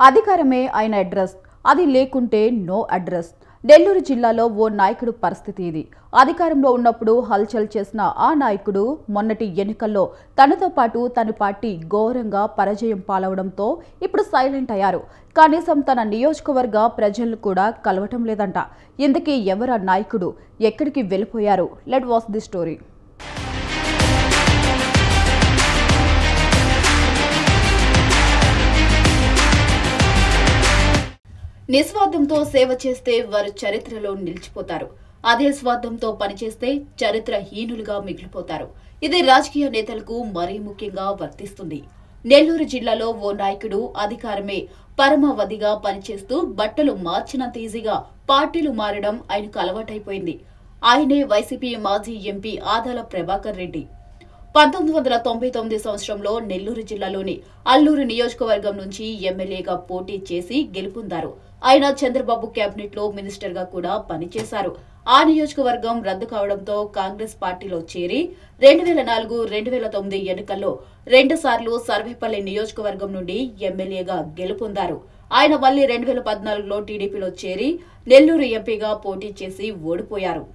అధికారమే ఆయన అడ్రస్, అది లేకుంటే నో అడ్రస్. నెల్లూరు జిల్లాలో ఓ నాయకుడు పరిస్థితి ఇది. అధికారంలో ఉన్నప్పుడు హల్చల్ చేసిన ఆ నాయకుడు మొన్నటి ఎన్నికల్లో తనతో పాటు తన పార్టీ ఘోరంగా పరాజయం పాలవడంతో ఇప్పుడు సైలెంట్ అయ్యారు. కనీసం తన నియోజకవర్గ ప్రజలను కూడా కలవటం లేదంట. ఇందుకీ ఎవరా నాయకుడు, ఎక్కడికి వెళ్ళిపోయారు? Let watch the story. నిస్వార్థంతో సేవ చేస్తే వారు చరిత్రలో నిలిచిపోతారు. అదే స్వార్థంతో పనిచేస్తే చరిత్రహీనులుగా మిగిలిపోతారు. ఇది రాజకీయ నేతలకు మరీ ముఖ్యంగా వర్తిస్తుంది. నెల్లూరు జిల్లాలో ఓ నాయకుడు అధికారమే పరమావధిగా పనిచేస్తూ బట్టలు మార్చినంత ఈజీగా పార్టీలు మారడం ఆయనకు అలవాటైపోయింది. ఆయనే వైసీపీ మాజీ ఎంపీ ఆదాల ప్రభాకర్ రెడ్డి. 1999 సంవత్సరంలో నెల్లూరు జిల్లాలోని అల్లూరు నియోజకవర్గం నుంచి ఎమ్మెల్యేగా పోటీ చేసి గెలుపొందారు. ఆయన చంద్రబాబు కేబినెట్ లో మినిస్టర్ గా కూడా పనిచేశారు. ఆ నియోజకవర్గం రద్దు కావడంతో కాంగ్రెస్ పార్టీలో చేరి 2004-2009 ఎన్నికల్లో 2 సార్లు సర్వేపల్లి నియోజకవర్గం నుండి ఎమ్మెల్యేగా గెలుపొందారు. ఆయన మళ్లీ 2014లో టీడీపీలో చేరి నెల్లూరు ఎంపీగా పోటీ చేసి ఓడిపోయారు.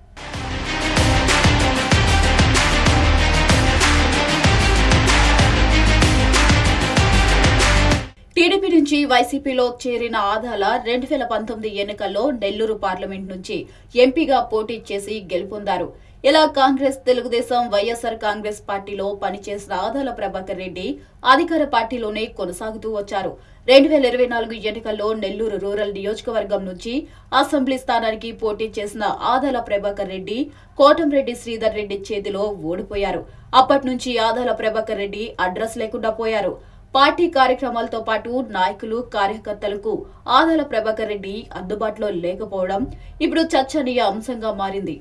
టీడీపీ నుంచి వైసీపీలో చేరిన ఆదాల 2019 ఎన్నికల్లో నెల్లూరు పార్లమెంట్ నుంచి ఎంపీగా పోటీ చేసి గెలుపొందారు. ఇలా కాంగ్రెస్, తెలుగుదేశం, వైఎస్ఆర్ కాంగ్రెస్ పార్టీలో పనిచేసిన ఆదాల ప్రభాకర్ రెడ్డి అధికార పార్టీలోనే కొనసాగుతూ వచ్చారు. 2024 ఎన్నికల్లో నెల్లూరు రూరల్ నియోజకవర్గం నుంచి అసెంబ్లీ స్థానానికి పోటీ చేసిన ఆదాల ప్రభాకర్ రెడ్డి కోటంరెడ్డి శ్రీధర్ రెడ్డి చేతిలో ఓడిపోయారు. అప్పటి నుంచి ఆదాల ప్రభాకర్ రెడ్డి అడ్రస్ లేకుండా పోయారు. పార్టీ కార్యక్రమాలతో పాటు నాయకులు, కార్యకర్తలకు ఆదాల ప్రభాకర్ రెడ్డి అందుబాటులో లేకపోవడం ఇప్పుడు చర్చనీయ అంశంగా మారింది.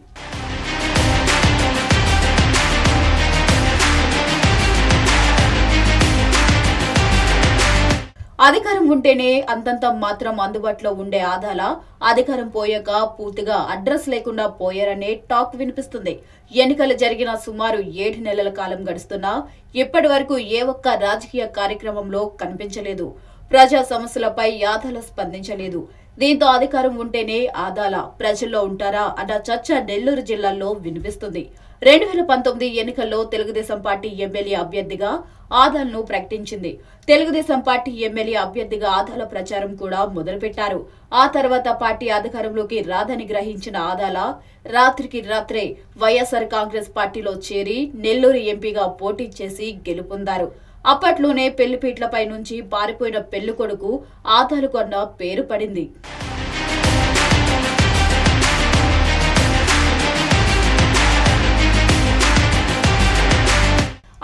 అధికారం ఉంటేనే అంతంత మాత్రం అందుబాటులో ఉండే ఆదాల అధికారం పోయాక పూర్తిగా అడ్రస్ లేకుండా పోయారనే టాక్ వినిపిస్తుంది. ఎన్నికలు జరిగిన సుమారు 7 నెలల కాలం గడుస్తున్నా ఇప్పటి వరకు ఏ ఒక్క రాజకీయ కార్యక్రమంలో కనిపించలేదు. ప్రజా సమస్యలపై ఆదాల స్పందించలేదు. దీంతో అధికారం ఉంటేనే ఆదాల ప్రజల్లో ఉంటారా అన్న చర్చ నెల్లూరు జిల్లాలో వినిపిస్తుంది. 2019 ఎన్నికల్లో తెలుగుదేశం పార్టీ ఎమ్మెల్యే అభ్యర్థిగా ఆదాలను ప్రకటించింది. తెలుగుదేశం పార్టీ ఎమ్మెల్యే అభ్యర్థిగా ఆదాల ప్రచారం కూడా మొదలుపెట్టారు. ఆ తర్వాత పార్టీ అధికారంలోకి రాదని గ్రహించిన ఆదాల రాత్రికి రాత్రే వైఎస్ఆర్ కాంగ్రెస్ పార్టీలో చేరి నెల్లూరు ఎంపీగా పోటీ చేసి గెలుపొందారు. అప్పట్లోనే పెళ్లిపీట్లపై నుంచి పారిపోయిన పెళ్లికొడుకు ఆదాలు కొన్న పేరు పడింది.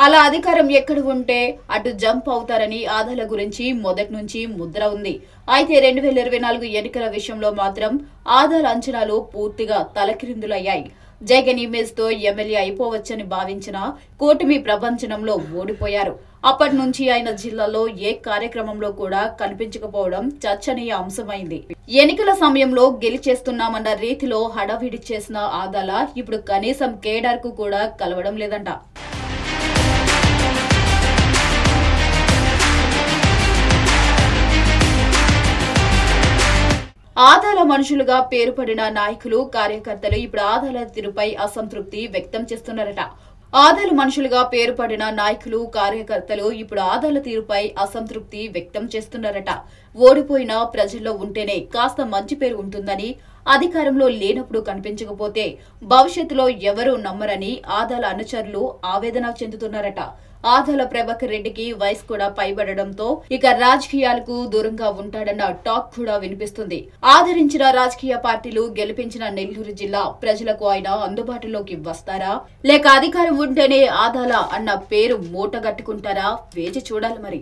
అలా అధికారం ఎక్కడ ఉంటే అటు జంప్ అవుతారని ఆదాల గురించి మొదటి నుంచి ముద్ర ఉంది. అయితే 2024 ఎన్నికల విషయంలో మాత్రం ఆదాల అంచనాలు పూర్తిగా తలకిరిందులయ్యాయి. జగన్ ఇమేజ్ తో ఎమ్మెల్యే అయిపోవచ్చని భావించిన కూటమి ప్రభంజనంలో ఓడిపోయారు. అప్పటి నుంచి ఆయన జిల్లాలో ఏ కార్యక్రమంలో కూడా కనిపించకపోవడం చర్చనీయ అంశమైంది. ఎన్నికల సమయంలో గెలిచేస్తున్నామన్న రీతిలో హడావిడి చేసిన ఆదాల ఇప్పుడు కనీసం కేడర్ కు కూడా కలవడం లేదంట. ఆదాల మనుషులుగా పేరుపడిన నాయకులు, కార్యకర్తలు ఇప్పుడు ఆదాల తీరుపై అసంతృప్తి వ్యక్తం చేస్తున్నారట. ఆదాల మనుషులుగా పేరుపడిన నాయకులు, కార్యకర్తలు ఇప్పుడు ఆదాల తీరుపై అసంతృప్తి వ్యక్తం చేస్తున్నారట. ఓడిపోయిన ప్రజల్లో ఉంటేనే కాస్త మంచి పేరు ఉంటుందని, అధికారంలో లేనప్పుడు కనిపించకపోతే భవిష్యత్తులో ఎవరూ నమ్మరని ఆదాల అనుచరులు ఆవేదన చెందుతున్నారట. ఆదాల ప్రభాకర్ రెడ్డికి వయసు కూడా పైబడడంతో ఇక రాజకీయాలకు దూరంగా ఉంటాడన్న టాక్ కూడా వినిపిస్తుంది. ఆదరించిన రాజకీయ పార్టీలు గెలిపించిన నెల్లూరు జిల్లా ప్రజలకు ఆయన అందుబాటులోకి వస్తారా, లేక అధికారం ఉంటేనే ఆదాల అన్న పేరు మూటగట్టుకుంటారా? వేచి చూడాలి మరి.